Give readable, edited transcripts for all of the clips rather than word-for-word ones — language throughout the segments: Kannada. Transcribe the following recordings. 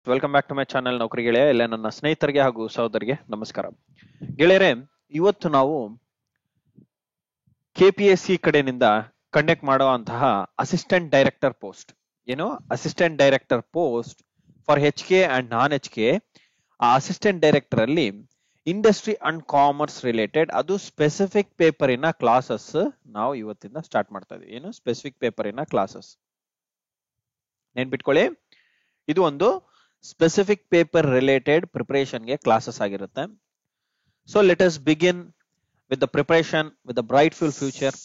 Welcome back to my channel ನೌಕರಿ ಗೆಳೆಯ. ಎಲ್ಲ ನನ್ನ ಸ್ನೇಹಿತರಿಗೆ ಹಾಗೂ ಸಹೋದರಿಗೆ ನಮಸ್ಕಾರ. ಗೆಳೆಯರೆ, ಇವತ್ತು ನಾವು KPSC ಕಡೆಯಿಂದ ಕಂಡಕ್ಟ್ ಮಾಡುವಂತಹ assistant director post assistant director post for HK and non HK. ಆ ಅಸಿಸ್ಟೆಂಟ್ ಡೈರೆಕ್ಟರ್ ಅಲ್ಲಿ ಇಂಡಸ್ಟ್ರಿ ಅಂಡ್ ಕಾಮರ್ಸ್ ರಿಲೇಟೆಡ್ ಅದು ಸ್ಪೆಸಿಫಿಕ್ ಪೇಪರಿನ ಕ್ಲಾಸಸ್ ನಾವು ಇವತ್ತಿಂದ ಸ್ಟಾರ್ಟ್ ಮಾಡ್ತಾ ಇದೀವಿ. ಸ್ಪೆಸಿಫಿಕ್ ಪೇಪರಿನ ಕ್ಲಾಸಸ್ ನೆನ್ಪಿಟ್ಕೊಳ್ಳಿ, ಇದು ಒಂದು ಸ್ಪೆಸಿಫಿಕ್ ಪೇಪರ್ ರಿಲೇಟೆಡ್ ಪ್ರಿಪರೇಷನ್ ಗೆ ಕ್ಲಾಸಸ್ ಆಗಿರುತ್ತೆ. So let us begin with the preparation with the brightful future.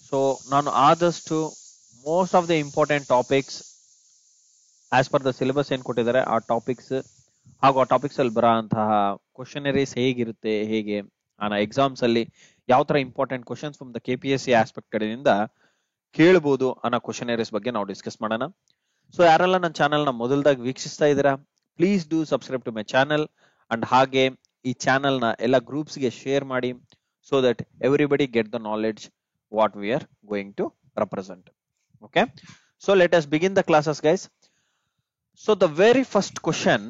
So ನಾನು ಆದಷ್ಟು most of the important topics as per the syllabus ಏನ್ ಕೊಟ್ಟಿದ್ದಾರೆ ಆ ಟಾಪಿಕ್ಸ್ ಹಾಗೂ ಆ ಟಾಪಿಕ್ಸ್ ಅಲ್ಲಿ ಬರೋಂತಹ ಕ್ವಶನರೀಸ್ ಹೇಗಿರುತ್ತೆ, ಹೇಗೆ ಎಕ್ಸಾಮ್ಸ್ ಅಲ್ಲಿ ಯಾವ ತರ important questions from the KPSC aspect ಕಡೆಯಿಂದ ಕೇಳಬಹುದು ಅನ್ನೋ ಕ್ವಶನರೀಸ್ ಬಗ್ಗೆ ನಾವು ಡಿಸ್ಕಸ್ ಮಾಡೋಣ. ಸೊ ಯಾರೆಲ್ಲ ನನ್ನ ಚಾನೆಲ್ ನ ಮೊದಲದಾಗಿ ವೀಕ್ಷಿಸ್ತಾ ಇದ್ದೀರಾ, please do subscribe to my channel and ಹಾಗೆ ಈ ಚಾನೆಲ್ ನ ಎಲ್ಲ ಗ್ರೂಪ್ಸ್ ಗೆ ಶೇರ್ ಮಾಡಿ, so that everybody get the knowledge what we are going to represent. Okay, so let us begin the classes guys. So the very first question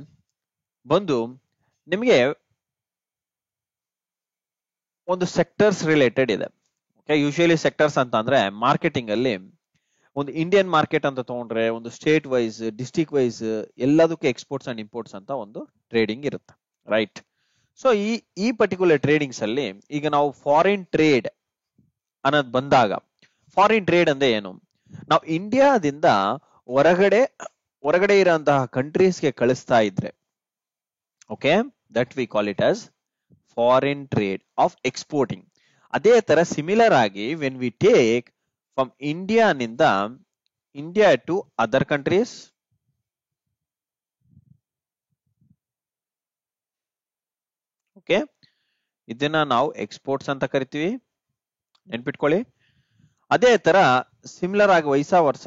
ಬಂದು ನಿಮಗೆ ಒಂದು ಸೆಕ್ಟರ್ಸ್ ರಿಲೇಟೆಡ್ ಇದೆ. ಓಕೆ, ಯೂಶುವಲಿ ಸೆಕ್ಟರ್ಸ್ ಅಂತ ಅಂದ್ರೆ ಮಾರ್ಕೆಟಿಂಗ್ ಅಲ್ಲಿ ಒಂದು ಇಂಡಿಯನ್ ಮಾರ್ಕೆಟ್ ಅಂತ ತಗೊಂಡ್ರೆ ಒಂದು ಸ್ಟೇಟ್ ವೈಸ್, ಡಿಸ್ಟ್ರಿಕ್ಟ್ ವೈಸ್ ಎಲ್ಲದಕ್ಕೂ ಎಕ್ಸ್ಪೋರ್ಟ್ಸ್ ಅಂಡ್ ಇಂಪೋರ್ಟ್ಸ್ ಅಂತ ಒಂದು ಟ್ರೇಡಿಂಗ್ ಇರುತ್ತೆ, ರೈಟ್? ಸೊ ಈ ಪರ್ಟಿಕ್ಯುಲರ್ ಟ್ರೇಡಿಂಗ್ಸ್ ಅಲ್ಲಿ ಈಗ ನಾವು ಫಾರಿನ್ ಟ್ರೇಡ್ ಅನ್ನೋದು ಬಂದಾಗ, ಫಾರಿನ್ ಟ್ರೇಡ್ ಅಂದ್ರೆ ಏನು? ನಾವು ಇಂಡಿಯಾದಿಂದ ಹೊರಗಡೆ ಇರೋಂತಹ ಕಂಟ್ರೀಸ್ಗೆ ಕಳಿಸ್ತಾ ಇದ್ರೆ, okay, that we call it as foreign trade of exporting. ಅದೇ ತರ ಸಿಮಿಲರ್ ಆಗಿ when we take from India to other countries, okay, ಇದನ್ನ ನಾವು ಎಕ್ಸ್ಪೋರ್ಟ್ಸ್ ಅಂತ ಕರಿತೀವಿ, ನೆನ್ಪಿಟ್ಕೊಳ್ಳಿ. ಅದೇ ತರ ಸಿಮಿಲರ್ ಆಗಿ ವೈಸಾ ವರ್ಷ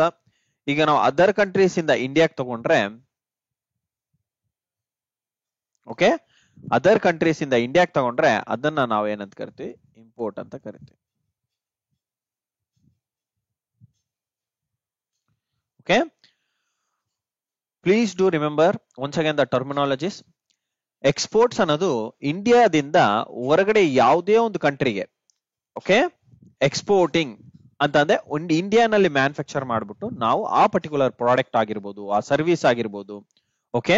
ಈಗ ನಾವು ಅದರ್ ಕಂಟ್ರೀಸ್ ಇಂದ ಇಂಡಿಯಾಕ್ಕೆ ತಗೊಂಡ್ರೆ, ಓಕೆ, ಅದರ್ ಕಂಟ್ರೀಸ್ ಇಂದ ಇಂಡಿಯಾಕ್ಕೆ ತಗೊಂಡ್ರೆ ಅದನ್ನ ನಾವು ಏನಂತ ಕರಿತೀವಿ? ಇಂಪೋರ್ಟ್ ಅಂತ ಕರಿತೀವಿ. Okay, please do remember once again the terminologies. Exports ಅನ್ನೋದು ಇಂಡಿಯಾದಿಂದ ಹೊರಗಡೆ ಯಾವುದೇ ಒಂದು ಕಂಟ್ರಿಗೆ, ಓಕೆ, ಎಕ್ಸ್ಪೋರ್ಟಿಂಗ್ ಅಂತಂದ್ರೆ ಒಂದು ಇಂಡಿಯಾನಲ್ಲಿ ಮ್ಯಾನುಫ್ಯಾಕ್ಚರ್ ಮಾಡ್ಬಿಟ್ಟು ನಾವು ಆ ಪರ್ಟಿಕ್ಯುಲರ್ ಪ್ರಾಡಕ್ಟ್ ಆಗಿರ್ಬೋದು, ಆ ಸರ್ವಿಸ್ ಆಗಿರ್ಬೋದು, ಓಕೆ,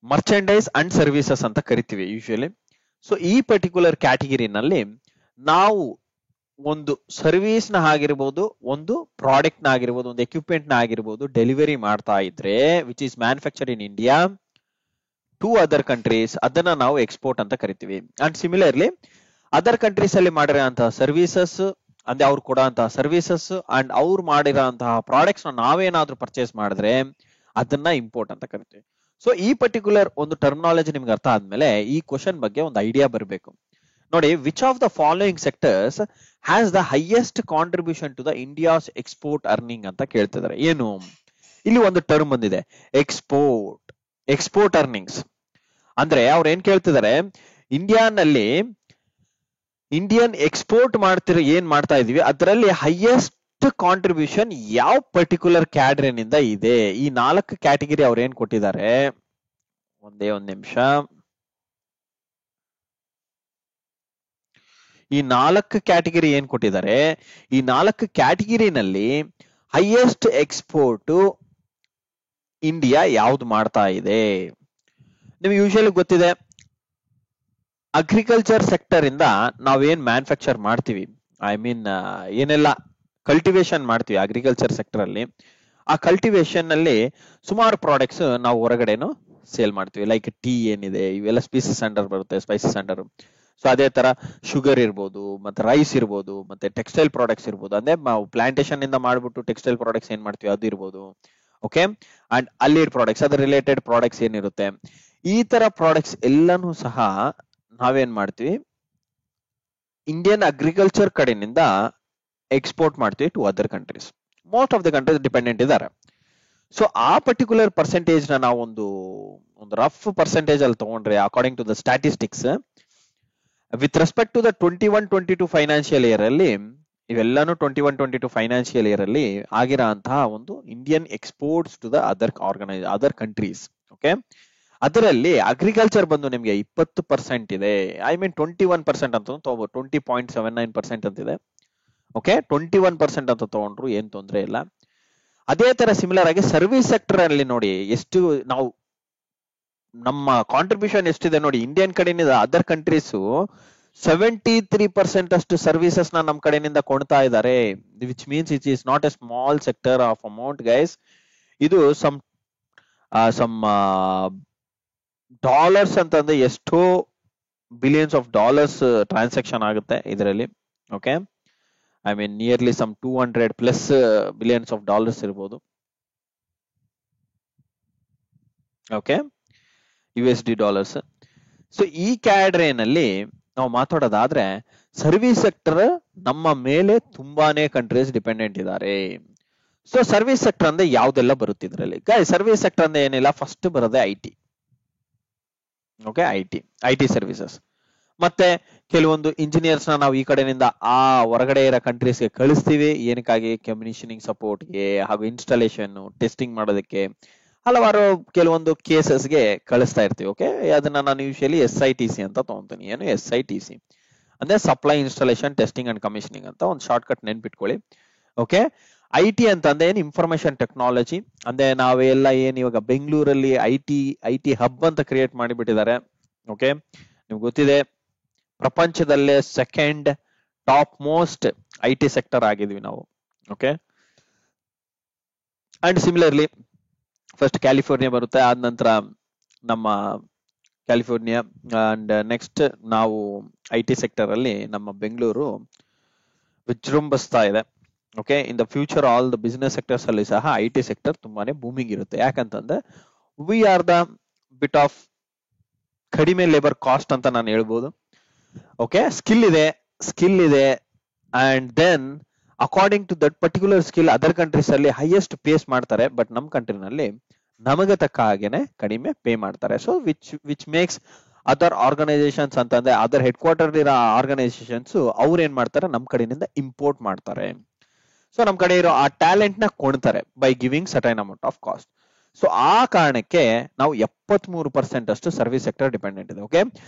ಮರ್ಚೆಂಡೈಸ್ ಅಂಡ್ ಸರ್ವಿಸಸ್ ಅಂತ ಕರಿತೀವಿ ಯೂಶುವಲಿ. ಸೊ ಈ ಪರ್ಟಿಕ್ಯುಲರ್ ಕ್ಯಾಟಗಿರಿನಲ್ಲಿ ನಾವು ಒಂದು ಸರ್ವಿಸ್ ನ ಆಗಿರ್ಬೋದು, ಒಂದು ಪ್ರಾಡಕ್ಟ್ ನ ಆಗಿರ್ಬೋದು, ಒಂದು ಎಕ್ವಿಪ್ಮೆಂಟ್ ನ ಆಗಿರ್ಬೋದು ಡೆಲಿವರಿ ಮಾಡ್ತಾ ಇದ್ರೆ which is manufactured in India to other countries, ಅದನ್ನ ನಾವು ಎಕ್ಸ್ಪೋರ್ಟ್ ಅಂತ ಕರಿತೀವಿ. ಅಂಡ್ ಸಿಮಿಲರ್ಲಿ ಅದರ್ ಕಂಟ್ರೀಸ್ ಅಲ್ಲಿ ಮಾಡಿರೋಂತಹ ಸರ್ವಿಸಸ್ ಅಂದ್ರೆ ಅವ್ರು ಕೊಡೋಂತಹ ಸರ್ವಿಸಸ್ ಅಂಡ್ ಅವ್ರು ಮಾಡಿರೋಂತಹ ಪ್ರಾಡಕ್ಟ್ಸ್ ನಾವೇನಾದ್ರೂ ಪರ್ಚೇಸ್ ಮಾಡಿದ್ರೆ ಅದನ್ನ ಇಂಪೋರ್ಟ್ ಅಂತ ಕರಿತೀವಿ. ಸೊ ಈ ಪರ್ಟಿಕ್ಯುಲರ್ ಒಂದು ಟರ್ಮಿನಾಲಜಿ ನಿಮ್ಗೆ ಅರ್ಥ ಆದ್ಮೇಲೆ ಈ ಕ್ವಶನ್ ಬಗ್ಗೆ ಒಂದು ಐಡಿಯಾ ಬರಬೇಕು. ನೋಡಿ, which of the following sectors has the highest contribution to the India's export earning ಅಂತ ಕೇಳ್ತಿದ್ದಾರೆ. ಏನು? ಇಲ್ಲಿ ಒಂದು ಟರ್ಮ್ ಬಂದಿದೆ, ಎಕ್ಸ್ಪೋರ್ಟ್ ಅರ್ನಿಂಗ್ಸ್. ಅಂದ್ರೆ ಅವ್ರು ಏನ್ ಕೇಳ್ತಿದ್ದಾರೆ, ಇಂಡಿಯನ್ ಎಕ್ಸ್ಪೋರ್ಟ್ ಏನ್ ಮಾಡ್ತಾ ಇದೀವಿ ಅದರಲ್ಲಿ ಹೈಯೆಸ್ಟ್ ಕಾಂಟ್ರಿಬ್ಯೂಷನ್ ಯಾವ ಪರ್ಟಿಕ್ಯುಲರ್ ಕ್ಯಾಟಗರಿನಿಂದ ಇದೆ? ಈ 4 ಕ್ಯಾಟಗರಿ ಅವ್ರು ಏನ್ ಕೊಟ್ಟಿದ್ದಾರೆ, ಒಂದ್ ನಿಮಿಷ. ಈ 4 ಕ್ಯಾಟಗರಿ ಏನ್ ಕೊಟ್ಟಿದ್ದಾರೆ, ಈ 4 ಕ್ಯಾಟಗಿರಿನಲ್ಲಿ ಹೈಯೆಸ್ಟ್ ಎಕ್ಸ್ಪೋರ್ಟ್ ಇಂಡಿಯಾ ಯಾವ್ದು ಮಾಡ್ತಾ ಇದೆ? ನಿಮ್ಗೆ ಯೂಶುವಲಿ ಗೊತ್ತಿದೆ, ಅಗ್ರಿಕಲ್ಚರ್ ಸೆಕ್ಟರ್ ಇಂದ ನಾವೇನ್ ಮ್ಯಾನುಫ್ಯಾಕ್ಚರ್ ಮಾಡ್ತೀವಿ, ಐ ಮೀನ್ ಏನೆಲ್ಲ ಕಲ್ಟಿವೇಶನ್ ಮಾಡ್ತೀವಿ ಅಗ್ರಿಕಲ್ಚರ್ ಸೆಕ್ಟರ್ ಅಲ್ಲಿ, ಆ ಕಲ್ಟಿವೇಶನ್ ಅಲ್ಲಿ ಸುಮಾರು ಪ್ರಾಡಕ್ಟ್ಸ್ ನಾವು ಹೊರಗಡೆನು ಸೇಲ್ ಮಾಡ್ತೀವಿ. ಲೈಕ್ ಟೀ ಏನಿದೆ ಇವೆಲ್ಲ ಸ್ಪೀಸಸ್ ಅಂಡರ್ ಬರುತ್ತೆ, ಸ್ಪೈಸಸ್ ಅಂಡರ್. ಸೊ ಅದೇ ತರ ಶುಗರ್ ಇರ್ಬೋದು, ಮತ್ತೆ ರೈಸ್ ಇರ್ಬೋದು, ಮತ್ತೆ ಟೆಕ್ಸ್ಟೈಲ್ ಪ್ರಾಡಕ್ಟ್ಸ್ ಇರ್ಬೋದು, ಅಂದ್ರೆ ನಾವು ಪ್ಲಾಂಟೇಶನ್ ಇಂದ ಮಾಡ್ಬಿಟ್ಟು ಟೆಕ್ಸ್ಟೈಲ್ ಪ್ರಾಡಕ್ಟ್ಸ್ ಏನ್ ಮಾಡ್ತೀವಿ ಅದು ಇರ್ಬೋದು, ಓಕೆ. ಅಂಡ್ ಅಲ್ಲಿಡ್ ಪ್ರಾಡಕ್ಟ್ಸ್, ಅದ್ರ ರಿಲೇಟೆಡ್ ಪ್ರಾಡಕ್ಟ್ಸ್ ಏನಿರುತ್ತೆ, ಈ ತರ ಪ್ರಾಡಕ್ಟ್ಸ್ ಎಲ್ಲಾನು ಸಹ ನಾವೇನ್ ಮಾಡ್ತೀವಿ, ಇಂಡಿಯನ್ ಅಗ್ರಿಕಲ್ಚರ್ ಕಡೆಯಿಂದ ಎಕ್ಸ್ಪೋರ್ಟ್ ಮಾಡ್ತೀವಿ to other countries. Most of the countries dependent ಇದ್ದಾರೆ. ಸೊ ಆ ಪರ್ಟಿಕ್ಯುಲರ್ ಪರ್ಸೆಂಟೇಜ್ ನ ನಾವು ಒಂದು ರಫ್ ಪರ್ಸೆಂಟೇಜ್ ಅಲ್ಲಿ ತಗೊಂಡ್ರೆ, according to the statistics, with respect to the 21-22 financial year ಅಲ್ಲಿ ಇವೆಲ್ಲಾನು 21-22 ಫೈನಾನ್ಷಿಯಲ್ ಇಯರ್ ಅಲ್ಲಿ ಆಗಿರೋಂತಹ ಒಂದು Indian exports to the other countries. Okay, ಅದರಲ್ಲಿ ಅಗ್ರಿಕಲ್ಚರ್ ಬಂದು ನಿಮ್ಗೆ 20% ಇದೆ. ಐ ಮೀನ್ 21% ಅಂತ ತಗೋಬಹುದು, 20.79% ಅಂತಿದೆ. ಓಕೆ, 21% ಅಂತ ತಗೊಂಡ್ರು ಏನ್ ತೊಂದರೆ ಇಲ್ಲ. ಅದೇ ತರ ಸಿಮಿಲರ್ ಆಗಿ ಸರ್ವಿಸ್ ಸೆಕ್ಟರ್ ಅಲ್ಲಿ ನೋಡಿ ಎಷ್ಟು ನಾವು ನಮ್ಮ ಕಾಂಟ್ರಿಬ್ಯೂಷನ್ ಎಷ್ಟಿದೆ ನೋಡಿ. ಇಂಡಿಯನ್ ಕಡೆಯಿಂದ ಅದರ್ ಕಂಟ್ರೀಸ್ 73% ಅಷ್ಟು ಸರ್ವಿಸಸ್ ನ ನಮ್ ಕಡೆಯಿಂದ ಕೊಡ್ತಾ ಇದ್ದಾರೆ. Which means it is not a small sector of amount guys. ಇದು ಸಮ್ ಡಾಲರ್ಸ್ ಅಂತಂದ್ರೆ ಎಷ್ಟೋ ಬಿಲಿಯನ್ಸ್ ಆಫ್ ಡಾಲರ್ಸ್ ಟ್ರಾನ್ಸಾಕ್ಷನ್ ಆಗುತ್ತೆ ಇದರಲ್ಲಿ. Okay, I mean nearly some 200+ billions of dollars ಇರ್ಬೋದು. Okay, USD dollars. ಸೊ ಈ ಕ್ಯಾಡ್ರೇನಲ್ಲಿ ನಾವು ಮಾತಾಡೋದಾದ್ರೆ ಸರ್ವಿಸ್ ಸೆಕ್ಟರ್ ನಮ್ಮ ಮೇಲೆ ತುಂಬಾನೇ ಕಂಟ್ರೀಸ್ ಡಿಪೆಂಡೆಂಟ್ ಇದ್ದಾರೆ. ಸೊ ಸರ್ವಿಸ್ ಸೆಕ್ಟರ್ ಅಂದ್ರೆ ಯಾವ್ದೆಲ್ಲ ಬರುತ್ತೆ ಇದರಲ್ಲಿ ಸರ್ವಿಸ್ ಸೆಕ್ಟರ್ ಅಂದ್ರೆ ಏನಿಲ್ಲ, ಫಸ್ಟ್ ಬರೋದೇ ಐಟಿ. Okay, IT services. ಮತ್ತೆ ಕೆಲವೊಂದು ಇಂಜಿನಿಯರ್ಸ್ ನ ನಾವು ಈ ಕಡೆಯಿಂದ ಆ ಹೊರಗಡೆ ಇರೋ ಕಂಟ್ರೀಸ್ಗೆ ಕಳಿಸ್ತೀವಿ. ಏನಕ್ಕಾಗಿ? ಕಮ್ಯುನಿಷನಿಂಗ್ ಸಪೋರ್ಟ್ಗೆ ಹಾಗೂ ಇನ್ಸ್ಟಾಲೇಷನ್ ಟೆಸ್ಟಿಂಗ್ ಮಾಡೋದಕ್ಕೆ ಹಲವಾರು ಕೆಲವೊಂದು ಕೇಸಸ್ಗೆ ಕಳಿಸ್ತಾ ಇರ್ತೀವಿ. ಓಕೆ, ಅದನ್ನ ನಾನು ಯೂಶಲಿ SITC ಅಂತ ತಗೊಂತೀನಿ. ಏನು SITC ಅಂದ್ರೆ supply installation testing and commissioning ಅಂತ ಒಂದು ಶಾರ್ಟ್ ಕಟ್ ನೆನ್ಪಿಟ್ಕೊಳ್ಳಿ. ಓಕೆ, IT ಅಂತಂದ್ರೆ ಏನು? Information technology. ಅಂದ್ರೆ ನಾವೆಲ್ಲ ಏನ್ ಇವಾಗ ಬೆಂಗಳೂರಲ್ಲಿ ಐಟಿ ಹಬ್ ಅಂತ ಕ್ರಿಯೇಟ್ ಮಾಡಿಬಿಟ್ಟಿದ್ದಾರೆ. ಓಕೆ, ನಿಮ್ಗೆ ಗೊತ್ತಿದೆ ಪ್ರಪಂಚದಲ್ಲೇ second top most IT sector ಆಗಿದ್ವಿ ನಾವು. Okay, and similarly first California ಬರುತ್ತೆ, ಆದ ನಂತರ ನಮ್ಮ ಕ್ಯಾಲಿಫೋರ್ನಿಯಾ, ಅಂಡ್ ನೆಕ್ಸ್ಟ್ ನಾವು IT ಸೆಕ್ಟರ್ ಅಲ್ಲಿ ನಮ್ಮ ಬೆಂಗಳೂರು ವಿಜೃಂಭಿಸ್ತಾ ಇದೆ. Okay, in the future all the business sectors ಅಲ್ಲಿ ಸಹ IT ಸೆಕ್ಟರ್ ತುಂಬಾನೇ ಬೂಮಿಂಗ್ ಇರುತ್ತೆ. ಯಾಕಂತಂದ್ರೆ we are the bit of ಕಡಿಮೆ ಲೇಬರ್ ಕಾಸ್ಟ್ ಅಂತ ನಾನು ಹೇಳ್ಬೋದು. ಓಕೆ, ಸ್ಕಿಲ್ ಇದೆ and then according to that particular skill other countries ಅಲ್ಲಿ ಹೈಯೆಸ್ಟ್ ಪೇಸ್ ಮಾಡ್ತಾರೆ. ಬಟ್ ನಮ್ಮ ಕಂಟ್ರಿನಲ್ಲಿ ನಮಗೆ ತಕ್ಕ ಹಾಗೇನೆ ಕಡಿಮೆ ಪೇ ಮಾಡ್ತಾರೆ. So which makes other organisations ಅಂತಂದ್ರೆ ಅದರ್ ಹೆಡ್ ಕ್ವಾರ್ಟರ್ ಇರೋ ಆರ್ಗನೈಸೇಷನ್ಸ್ ಅವ್ರು ಏನ್ ಮಾಡ್ತಾರೆ, ನಮ್ ಕಡೆಯಿಂದ ಇಂಪೋರ್ಟ್ ಮಾಡ್ತಾರೆ. ಸೊ ನಮ್ ಕಡೆ ಇರೋ ಆ ಟ್ಯಾಲೆಂಟ್ ನ ಕೊಡ್ತಾರೆ by giving certain amount of cost. So ಆ ಕಾರಣಕ್ಕೆ ನಾವು 73% ಅಷ್ಟು ಸರ್ವಿಸ್ ಸೆಕ್ಟರ್ ಡಿಪೆಂಡೆಂಟ್ ಇದೆ. ಓಕೆ,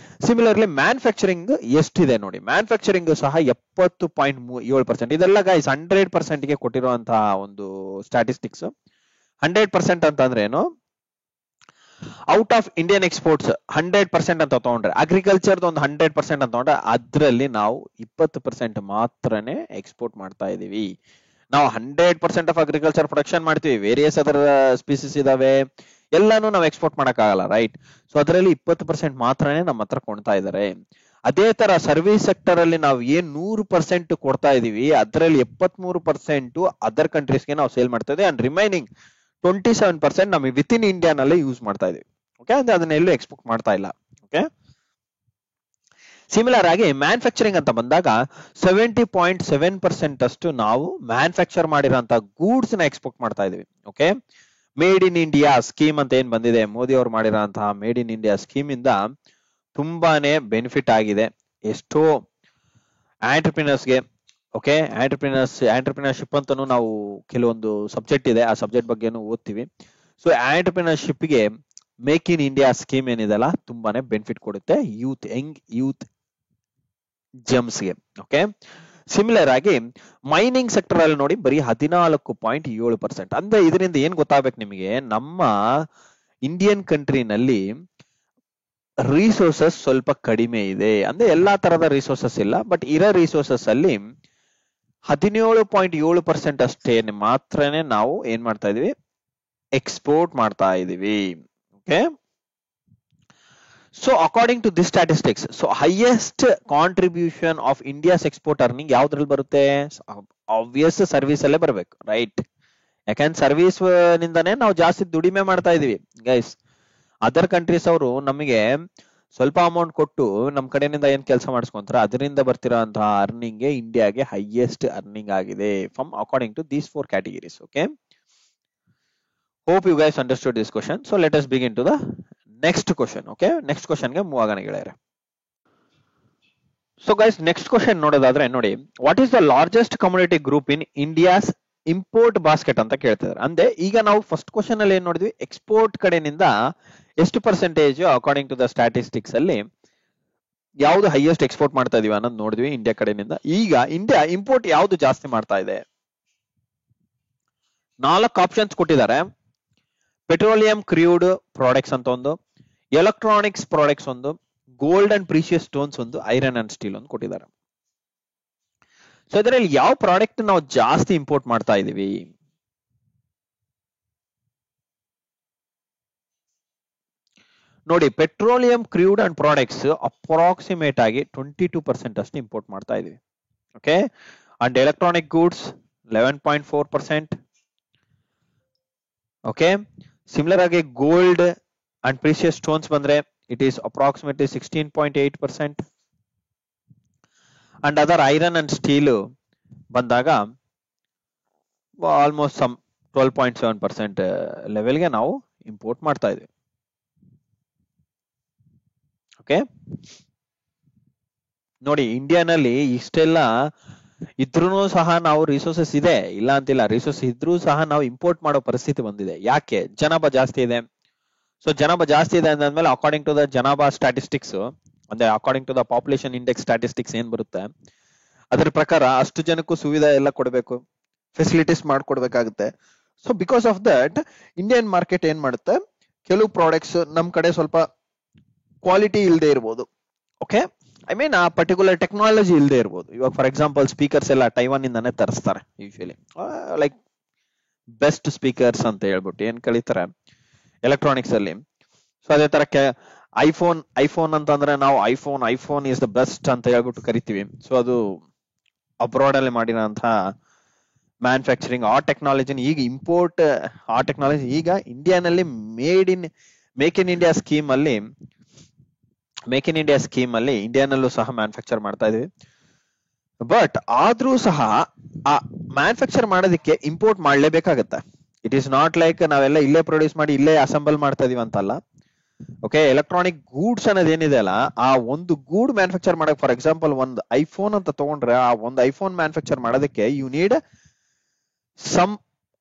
ಸಿಮಿಲರ್ಲಿ ಮ್ಯಾನುಫ್ಯಾಕ್ಚರಿಂಗ್ ಎಷ್ಟಿದೆ ನೋಡಿ, ಮ್ಯಾನುಫ್ಯಾಕ್ಚರಿಂಗ್ ಸಹ 70.7%. ಇದೆಲ್ಲ ಗೈಸ್ 100% ಗೆ ಕೊಟ್ಟಿರುವಂತಹ ಒಂದು ಸ್ಟ್ಯಾಟಿಸ್ಟಿಕ್ಸ್. 100% ಅಂತಂದ್ರೆ ಏನು? ಔಟ್ ಆಫ್ ಇಂಡಿಯನ್ ಎಕ್ಸ್ಪೋರ್ಟ್ಸ್ 100% ಅಂತ ತಗೊಂಡ್ರೆ, ಅಗ್ರಿಕಲ್ಚರ್ ಒಂದು 100% ಅಂತ ತಗೊಂಡ್ರೆ, ಅದ್ರಲ್ಲಿ ನಾವು 20% ಮಾತ್ರನೇ ಎಕ್ಸ್ಪೋರ್ಟ್ ಮಾಡ್ತಾ ಇದೀವಿ. ನಾವು 100% ಆಫ್ ಅಗ್ರಿಕಲ್ಚರ್ ಪ್ರೊಡಕ್ಷನ್ ಮಾಡ್ತೀವಿ, ವೇರಿಯಸ್ ಅದರ್ ಸ್ಪೀಸೀಸ್ ಇದಾವೆ, ಎಲ್ಲಾನು ನಾವು ಎಕ್ಸ್ಪೋರ್ಟ್ ಮಾಡಕ್ ಆಗಲ್ಲ, ರೈಟ್? ಸೊ ಅದರಲ್ಲಿ 20% ಮಾತ್ರನೇ ನಮ್ಮ ಹತ್ರ ಕೊಡ್ತಾ ಇದಾರೆ. ಅದೇ ತರ ಸರ್ವಿಸ್ ಸೆಕ್ಟರ್ ಅಲ್ಲಿ ನಾವು ಏನ್ 100% ಕೊಡ್ತಾ ಇದೀವಿ, ಅದರಲ್ಲಿ 73% ಅದರ್ ಕಂಟ್ರೀಸ್ಗೆ ನಾವು ಸೇಲ್ ಮಾಡ್ತಾ ಇದೀವಿ. ಅಂಡ್ ರಿಮೈನಿಂಗ್ 27% ನಮಗೆ ವಿತ್ ಇನ್ ಇಂಡಿಯಾನಲ್ಲೇ ಯೂಸ್ ಮಾಡ್ತಾ ಇದೀವಿ. ಓಕೆ, ಅಂದ್ರೆ ಅದನ್ನ ಎಲ್ಲೂ ಎಕ್ಸ್ಪೋರ್ಟ್ ಮಾಡ್ತಾ ಇಲ್ಲ. ಓಕೆ, ಸಿಮಿಲರ್ ಆಗಿ ಮ್ಯಾನುಫ್ಯಾಕ್ಚರಿಂಗ್ ಅಂತ ಬಂದಾಗ 70.7% ಅಷ್ಟು ನಾವು ಮ್ಯಾನುಫ್ಯಾಕ್ಚರ್ ಮಾಡಿರೋಂತ ಗೂಡ್ಸ್ ನ ಎಕ್ಸ್ಪೋರ್ಟ್ ಮಾಡ್ತಾ ಇದೀವಿ. Okay, made in India scheme ಅಂತ ಏನ್ ಬಂದಿದೆ, ಮೋದಿ ಅವರು ಮಾಡಿರೋಂತಹ ಮೇಡ್ ಇನ್ ಇಂಡಿಯಾ ಸ್ಕೀಮ್ ಇಂದ ತುಂಬಾನೇ ಬೆನಿಫಿಟ್ ಆಗಿದೆ ಎಷ್ಟೋ ಆಂಟರ್ಪ್ರಿನರ್ಸ್ಗೆ. ಓಕೆ, ಆಂಟರ್ಪ್ರಿನರ್ಶಿಪ್ ಅಂತಾನು ನಾವು ಕೆಲವೊಂದು ಸಬ್ಜೆಕ್ಟ್ ಇದೆ, ಆ ಸಬ್ಜೆಕ್ಟ್ ಬಗ್ಗೆನೂ ಓದ್ತೀವಿ. ಸೊ ಆಂಟರ್ಪ್ರಿನರ್ಶಿಪ್ ಗೆ ಮೇಕ್ ಇನ್ ಇಂಡಿಯಾ ಸ್ಕೀಮ್ ಏನಿದೆಲ್ಲ ತುಂಬಾನೇ ಬೆನಿಫಿಟ್ ಕೊಡುತ್ತೆ ಯೂತ್ ಜಮ್ಸ್ಗೆ. ಓಕೆ, ಸಿಮಿಲರ್ ಆಗಿ ಮೈನಿಂಗ್ ಸೆಕ್ಟರ್ ಅಲ್ಲಿ ನೋಡಿ ಬರೀ 14.7%. ಅಂದ್ರೆ ಇದರಿಂದ ಏನ್ ಗೊತ್ತಾಗ್ಬೇಕು ನಿಮಗೆ, ನಮ್ಮ ಇಂಡಿಯನ್ ಕಂಟ್ರಿನಲ್ಲಿ ರಿಸೋರ್ಸಸ್ ಸ್ವಲ್ಪ ಕಡಿಮೆ ಇದೆ. ಅಂದ್ರೆ ಎಲ್ಲಾ ತರದ ರಿಸೋರ್ಸಸ್ ಇಲ್ಲ, ಬಟ್ ಇರೋ ರಿಸೋರ್ಸಸ್ ಅಲ್ಲಿ 17.7% ಅಷ್ಟೇ ಮಾತ್ರನೇ ನಾವು ಏನ್ ಮಾಡ್ತಾ ಇದೀವಿ, ಎಕ್ಸ್ಪೋರ್ಟ್ ಮಾಡ್ತಾ ಇದೀವಿ. Okay, so according to this statistics, so highest contribution of India's export earning ಯಾವ್ದ್ರಲ್ಲಿ ಬರುತ್ತೆ? ಆಬ್ವಿಯಸ್ ಸರ್ವಿಸ್ ಅಲ್ಲೇ ಬರ್ಬೇಕು, ರೈಟ್? ಯಾಕಂದ್ರೆ ಸರ್ವಿಸ್ ನಿಂದಾನೇ ನಾವು ಜಾಸ್ತಿ ದುಡಿಮೆ ಮಾಡ್ತಾ ಇದೀವಿ ಗೈಸ್. ಅದರ್ ಕಂಟ್ರೀಸ್ ಅವರು ನಮಗೆ ಸ್ವಲ್ಪ ಅಮೌಂಟ್ ಕೊಟ್ಟು ನಮ್ ಕಡೆಯಿಂದ ಏನ್ ಕೆಲಸ ಮಾಡಿಸ್ಕೊಂತಾರೆ, ಅದರಿಂದ ಬರ್ತಿರೋಂತಹ ಅರ್ನಿಂಗ್ ಇಂಡಿಯಾಗೆ ಹೈಯೆಸ್ಟ್ ಅರ್ನಿಂಗ್ ಆಗಿದೆ from according to these 4 categories. Okay, hope you guys understood this question. So let us begin to the next question. Okay, next question ಗೆ ಮೂವ್ ಆಗೋಣ ಗೆಳೆಯರೆ. ಸೊ ಗೈಸ್ ನೆಕ್ಸ್ಟ್ ಕ್ವಶನ್ ನೋಡೋದಾದ್ರೆ ನೋಡಿ, what is the largest community group in India's import basket ಅಂತ ಕೇಳ್ತಿದ್ದಾರೆ. ಅಂದ್ರೆ ಈಗ ನಾವು ಫಸ್ಟ್ ಕ್ವಶನ್ ಅಲ್ಲಿ ಏನ್ ನೋಡಿದ್ವಿ, ಎಕ್ಸ್ಪೋರ್ಟ್ ಕಡೆನಿಂದ ಎಷ್ಟು percentage according to the statistics ಅಲ್ಲಿ ಯಾವ್ದು ಹೈಯೆಸ್ಟ್ ಎಕ್ಸ್ಪೋರ್ಟ್ ಮಾಡ್ತಾ ಇದೀವಿ ಅನ್ನೋದು ನೋಡಿದ್ವಿ ಇಂಡಿಯಾ ಕಡೆನಿಂದ. ಈಗ ಇಂಡಿಯಾ ಇಂಪೋರ್ಟ್ ಯಾವ್ದು ಜಾಸ್ತಿ ಮಾಡ್ತಾ ಇದೆ? 4 ಆಪ್ಷನ್ಸ್ ಕೊಟ್ಟಿದ್ದಾರೆ. ಪೆಟ್ರೋಲಿಯಂ ಕ್ರೂಡ್ ಪ್ರಾಡಕ್ಟ್ಸ್ ಅಂತ ಒಂದು, ಎಲೆಕ್ಟ್ರಾನಿಕ್ಸ್ ಪ್ರಾಡಕ್ಟ್ಸ್ ಒಂದು, ಗೋಲ್ಡ್ ಅಂಡ್ ಪ್ರೀಶಿಯಸ್ ಸ್ಟೋನ್ಸ್ ಒಂದು, ಐರನ್ ಅಂಡ್ ಸ್ಟೀಲ್ ಒಂದು ಕೊಟ್ಟಿದ್ದಾರೆ. ಸೊ ಇದರಲ್ಲಿ ಯಾವ ಪ್ರಾಡಕ್ಟ್ ನಾವು ಜಾಸ್ತಿ ಇಂಪೋರ್ಟ್ ಮಾಡ್ತಾ ಇದೀವಿ? ನೋಡಿ, petroleum crude and products approximate ಆಗಿ 22% ಅಷ್ಟು ಇಂಪೋರ್ಟ್ ಮಾಡ್ತಾ ಇದೀವಿ. Okay, and electronic goods 11.4%. Okay, similar ಆಗಿ ಗೋಲ್ಡ್ ಅಂಡ್ ಪ್ರೀಶಿಯಸ್ ಸ್ಟೋನ್ಸ್ ಬಂದ್ರೆ it is approximately 16.8%. And other iron and steel ಬಂದಾಗ ಆಲ್ಮೋಸ್ಟ್ ಸಮ್ 12.7% ಲೆವೆಲ್ಗೆ ನಾವು ಇಂಪೋರ್ಟ್ ಮಾಡ್ತಾ ಇದೀವಿ. ಓಕೆ, ನೋಡಿ ಇಂಡಿಯಾನಲ್ಲಿ ಇಷ್ಟೆಲ್ಲ ಇದ್ರೂ ಸಹ ನಾವು ರಿಸೋರ್ಸಸ್ ಇದೆ, ಇಲ್ಲ ಅಂತಿಲ್ಲ, ರಿಸೋರ್ಸ್ ಇದ್ರೂ ಸಹ ನಾವು ಇಂಪೋರ್ಟ್ ಮಾಡೋ ಪರಿಸ್ಥಿತಿ ಬಂದಿದೆ. ಯಾಕೆ? ಜನಾಭಾ ಜಾಸ್ತಿ ಇದೆ. ಸೊ ಜನಾಭಾ ಜಾಸ್ತಿ ಇದೆ ಅಂದ್ಮೇಲೆ ಅಕಾರ್ಡಿಂಗ್ ಟು ದ ಜನಾಭಾ ಸ್ಟಾಟಿಸ್ಟಿಕ್ಸ್, ಅಂದ್ರೆ according to the population index statistics ಏನ್ ಬರುತ್ತೆ ಅದ್ರ ಪ್ರಕಾರ ಅಷ್ಟು ಜನಕ್ಕೂ ಸುವಿಧಾ ಎಲ್ಲ ಕೊಡಬೇಕು, ಫೆಸಿಲಿಟೀಸ್ ಮಾಡ್ಕೊಡ್ಬೇಕಾಗುತ್ತೆ. So because of that Indian market ಏನ್ ಮಾಡುತ್ತೆ, ಕೆಲವು ಪ್ರಾಡಕ್ಟ್ಸ್ ನಮ್ ಕಡೆ ಸ್ವಲ್ಪ ಕ್ವಾಲಿಟಿ ಇಲ್ಲದೆ ಇರ್ಬೋದು. ಓಕೆ, ಐ ಮೀನ್ ಆ ಪರ್ಟಿಕ್ಯುಲರ್ ಟೆಕ್ನಾಲಜಿ ಇಲ್ಲದೆ ಇರ್ಬೋದು. ಇವಾಗ ಫಾರ್ ಎಕ್ಸಾಂಪಲ್ ಸ್ಪೀಕರ್ಸ್ ಎಲ್ಲ ಟೈವಾನ್ ಇಂದಾನೆ ತರಿಸ್ತಾರೆ ಯೂಶಲಿ, ಲೈಕ್ ಬೆಸ್ಟ್ ಸ್ಪೀಕರ್ಸ್ ಅಂತ ಹೇಳ್ಬಿಟ್ಟು ಏನ್ ಕಲಿತಾರೆ ಎಲೆಕ್ಟ್ರಾನಿಕ್ಸ್ ಅಲ್ಲಿ. ಸೊ ಅದೇ ತರ ಐಫೋನ್ ಅಂತಂದ್ರೆ ನಾವು ಐಫೋನ್ ಇಸ್ ದ ಬೆಸ್ಟ್ ಅಂತ ಹೇಳ್ಬಿಟ್ಟು ಕರಿತೀವಿ. ಸೊ ಅದು ಅಬ್ರಾಡ್ ಅಲ್ಲಿ ಮಾಡಿರೋಂತಹ ಮ್ಯಾನುಫ್ಯಾಕ್ಚರಿಂಗ್ ಆ ಟೆಕ್ನಾಲಜಿನ ಈಗ ಇಂಪೋರ್ಟ್, ಆ ಟೆಕ್ನಾಲಜಿ ಈಗ ಇಂಡಿಯಾನಲ್ಲಿ ಮೇಕ್ ಇನ್ ಇಂಡಿಯಾ ಸ್ಕೀಮ್ ಅಲ್ಲಿ ಇಂಡಿಯಾನಲ್ಲೂ ಸಹ ಮ್ಯಾನುಫ್ಯಾಕ್ಚರ್ ಮಾಡ್ತಾ ಇದೀವಿ. ಬಟ್ ಆದ್ರೂ ಸಹ ಆ ಮ್ಯಾನುಫ್ಯಾಕ್ಚರ್ ಮಾಡೋದಕ್ಕೆ ಇಂಪೋರ್ಟ್ ಮಾಡ್ಲೇಬೇಕಾಗತ್ತೆ. ಇಟ್ ಈಸ್ ನಾಟ್ ಲೈಕ್ ನಾವೆಲ್ಲ ಇಲ್ಲೇ ಪ್ರೊಡ್ಯೂಸ್ ಮಾಡಿ ಇಲ್ಲೇ ಅಸೆಂಬಲ್ ಮಾಡ್ತಾ ಇದೀವಿ ಅಂತಲ್ಲ. ಓಕೆ, ಎಲೆಕ್ಟ್ರಾನಿಕ್ ಗೂಡ್ಸ್ ಅನ್ನೋದು ಏನಿದೆ ಅಲ್ಲ, ಆ ಒಂದು ಗೂಡ್ ಮ್ಯಾನುಫ್ಯಾಕ್ಚರ್ ಮಾಡಕ್, ಫಾರ್ ಎಕ್ಸಾಂಪಲ್ ಒಂದು ಐಫೋನ್ ಅಂತ ತಗೊಂಡ್ರೆ ಆ ಒಂದು ಐಫೋನ್ ಮ್ಯಾನುಫ್ಯಾಕ್ಚರ್ ಮಾಡೋದಕ್ಕೆ you need some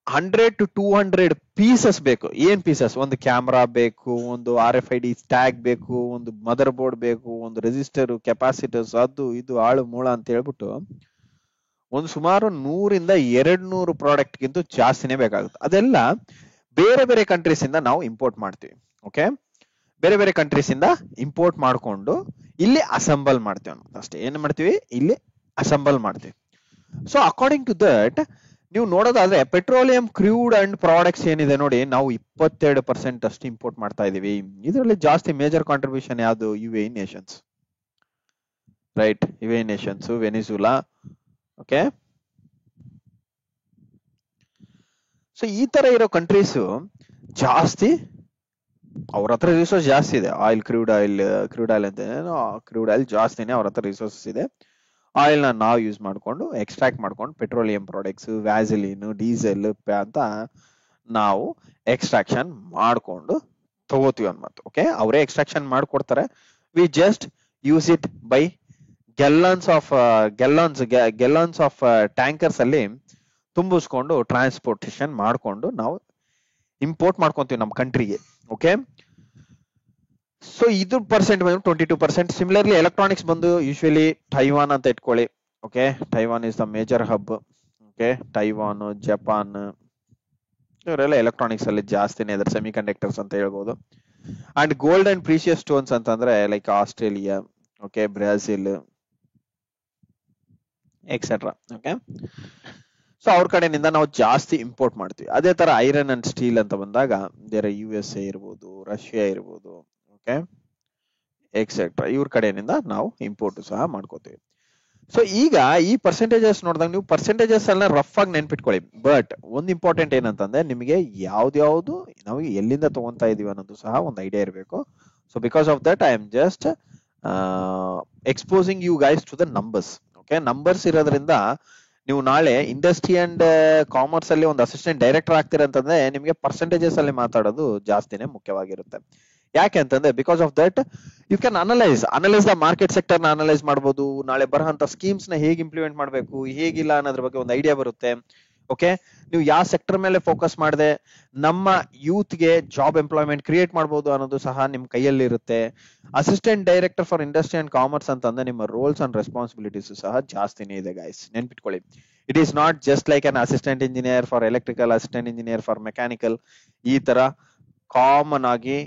100 to 200 pieces ಬೇಕು. ಏನ್ ಪೀಸಸ್? ಒಂದು ಕ್ಯಾಮ್ರಾ ಬೇಕು, ಒಂದು RFID ಟ್ಯಾಗ್ ಬೇಕು, ಒಂದು ಮದರ್ ಬೋರ್ಡ್ ಬೇಕು, ಒಂದು ರೆಜಿಸ್ಟರ್, ಕೆಪಾಸಿಟರ್ಸ್, ಅದು ಇದು ಆಳು ಮೂಳ ಅಂತ ಹೇಳ್ಬಿಟ್ಟು ಒಂದು ಸುಮಾರು 100-200 ಪ್ರಾಡಕ್ಟ್ ಗಿಂತ ಜಾಸ್ತಿನೇ ಬೇಕಾಗುತ್ತೆ. ಅದೆಲ್ಲ ಬೇರೆ ಬೇರೆ ಕಂಟ್ರೀಸ್ ಇಂದ ನಾವು ಇಂಪೋರ್ಟ್ ಮಾಡ್ತೀವಿ. ಓಕೆ, ಬೇರೆ ಬೇರೆ ಕಂಟ್ರೀಸ್ ಇಂದ ಇಂಪೋರ್ಟ್ ಮಾಡ್ಕೊಂಡು ಇಲ್ಲಿ ಅಸೆಂಬಲ್ ಮಾಡ್ತೀವಿ ಅನ್ನೋದು ಅಷ್ಟೇ. ಏನ್ ಮಾಡ್ತೀವಿ? ಇಲ್ಲಿ ಅಸೆಂಬಲ್ ಮಾಡ್ತೀವಿ. ಸೊ ಅಕಾರ್ಡಿಂಗ್ ಟು ದಟ್ ನೀವು ನೋಡೋದಾದ್ರೆ ಪೆಟ್ರೋಲಿಯಂ ಕ್ರೂಡ್ ಅಂಡ್ ಪ್ರಾಡಕ್ಟ್ಸ್ ಏನಿದೆ ನೋಡಿ, ನಾವು 22% ಅಷ್ಟು ಇಂಪೋರ್ಟ್ ಮಾಡ್ತಾ ಇದೀವಿ. ಇದರಲ್ಲಿ ಜಾಸ್ತಿ ಮೇಜರ್ ಕಾಂಟ್ರಿಬ್ಯೂಷನ್ ಯಾವುದು? UAE Nations, right? UAE Nations, Venezuela. Okay, so ಈ ತರ ಇರೋ ಕಂಟ್ರೀಸ್ ಜಾಸ್ತಿ, ಅವ್ರ ಹತ್ರ ರಿಸೋರ್ಸ್ ಜಾಸ್ತಿ ಇದೆ. ಕ್ರೂಡ್ ಆಯಿಲ್ ಜಾಸ್ತಿನೇ ಅವ್ರ ಹತ್ರ ರಿಸೋರ್ಸಸ್ ಇದೆ. ಆಯಿಲ್ ನಾವು ಯೂಸ್ ಮಾಡ್ಕೊಂಡು ಎಕ್ಸ್ಟ್ರಾಕ್ಟ್ ಮಾಡ್ಕೊಂಡು ಪೆಟ್ರೋಲಿಯಂ ಪ್ರಾಡಕ್ಟ್ಸ್, ವ್ಯಾಸಲಿನ್, ಡೀಸೆಲ್ ಅಂತ ನಾವು ಎಕ್ಸ್ಟ್ರಾಕ್ಷನ್ ಮಾಡ್ಕೊಂಡು ತಗೋತೀವಿ ಅನ್ಮತ್. ಓಕೆ, ಅವರೇ ಎಕ್ಸ್ಟ್ರಾಕ್ಷನ್ ಮಾಡ್ಕೊಡ್ತಾರೆ. We just use it by gallons of tankers ಅಲ್ಲಿ ತುಂಬಿಸ್ಕೊಂಡು ಟ್ರಾನ್ಸ್ಪೋರ್ಟೇಷನ್ ಮಾಡ್ಕೊಂಡು ನಾವು ಇಂಪೋರ್ಟ್ ಮಾಡ್ಕೊಂತೀವಿ ನಮ್ಮ ಕಂಟ್ರಿಗೆ. ಓಕೆ, ಸೊ ಇದು ಪರ್ಸೆಂಟ್ ಬಂದು 22%. ಸಿಮಿಲರ್ಲಿ ಎಲೆಕ್ಟ್ರಾನಿಕ್ಸ್ ಬಂದು ಯೂಶುವಲಿ ಟೈವಾನ್ ಅಂತ ಇಟ್ಕೊಳ್ಳಿ. Okay, Taiwan is the major hub. Okay, Taiwan, Japan ಇವರೆಲ್ಲ ಎಲೆಕ್ಟ್ರಾನಿಕ್ಸ್ ಅಲ್ಲಿ ಜಾಸ್ತಿನೇ ಇದಾರೆ, ಸೆಮಿ ಕಂಡಕ್ಟರ್ಸ್ ಅಂತ ಹೇಳ್ಬೋದು. And gold and precious stones ಅಂತಂದ್ರೆ like Australia, okay, Brazil etcetera. Okay, so ಅವ್ರ ಕಡೆಯಿಂದ ನಾವು ಜಾಸ್ತಿ ಇಂಪೋರ್ಟ್ ಮಾಡ್ತೀವಿ. ಅದೇ ತರ ಐರನ್ ಅಂಡ್ ಸ್ಟೀಲ್ ಅಂತ ಬಂದಾಗ ಬೇರೆ USA ಇರ್ಬೋದು, ರಷ್ಯಾ ಇರ್ಬೋದು, ಓಕೆ, ಎಕ್ಸೆಟ್ರಾ, ಇವ್ರ ಕಡೆಯಿಂದ ನಾವು ಇಂಪೋರ್ಟ್ ಸಹ ಮಾಡ್ಕೋತೀವಿ. ಸೊ ಈಗ ಈ ಪರ್ಸೆಂಟೇಜಸ್ ನೋಡಿದಾಗ ನೀವು ಪರ್ಸೆಂಟೇಜಸ್ ಎಲ್ಲ ರಫ್ ಆಗಿ ನೆನ್ಪಿಟ್ಕೊಳ್ಳಿ. ಬಟ್ ಒಂದು ಇಂಪಾರ್ಟೆಂಟ್ ಏನಂತಂದ್ರೆ ನಿಮಗೆ ಯಾವ್ದು ನಾವು ಎಲ್ಲಿಂದ ತಗೊಂತಾ ಇದೀವಿ ಅನ್ನೋದು ಸಹ ಒಂದು ಐಡಿಯಾ ಇರಬೇಕು. So because of that I am just exposing you guys to the numbers. Okay, numbers ಇರೋದ್ರಿಂದ ನೀವು ನಾಳೆ ಇಂಡಸ್ಟ್ರಿ ಅಂಡ್ ಕಾಮರ್ಸ್ ಅಲ್ಲಿ ಒಂದು ಅಸಿಸ್ಟೆಂಟ್ ಡೈರೆಕ್ಟರ್ ಆಗ್ತೀರ ಅಂತಂದ್ರೆ ನಿಮಗೆ ಪರ್ಸೆಂಟೇಜಸ್ ಅಲ್ಲಿ ಮಾತಾಡೋದು ಜಾಸ್ತಿನೇ ಮುಖ್ಯವಾಗಿರುತ್ತೆ. ಯಾಕೆ ಅಂತಂದ್ರೆ because of that you can analyse the market sector ನ ಅನಲೈಸ್ ಮಾಡಬಹುದು, ನಾಳೆ ಬರೋಂತ ಸ್ಕೀಮ್ಸ್ ನ ಹೇಗೆ ಇಂಪ್ಲಿಮೆಂಟ್ ಮಾಡಬೇಕು ಹೇಗಿಲ್ಲ ಅನ್ನೋದ್ರ ಬಗ್ಗೆ ಒಂದು ಐಡಿಯಾ ಬರುತ್ತೆ. ಓಕೆ, ನೀವು ಯಾವ ಸೆಕ್ಟರ್ ಮೇಲೆ ಫೋಕಸ್ ಮಾಡದೆ ನಮ್ಮ ಯೂತ್ ಗೆ ಜಾಬ್ ಎಂಪ್ಲಾಯ್ಮೆಂಟ್ ಕ್ರಿಯೇಟ್ ಮಾಡಬಹುದು ಅನ್ನೋದು ಸಹ ನಿಮ್ ಕೈಯಲ್ಲಿ ಇರುತ್ತೆ. Assistant director for industry and commerce ಅಂತಂದ್ರೆ ನಿಮ್ಮ ರೋಲ್ಸ್ ಅಂಡ್ ರೆಸ್ಪಾನ್ಸಿಬಿಲಿಟೀಸ್ ಸಹ ಜಾಸ್ತಿನೇ ಇದೆ ಗೈಸ್, ನೆನ್ಪಿಟ್ಕೊಳ್ಳಿ. It is not just like an assistant engineer for electrical, assistant engineer for mechanical, ಈ ತರ ಕಾಮನ್ ಆಗಿ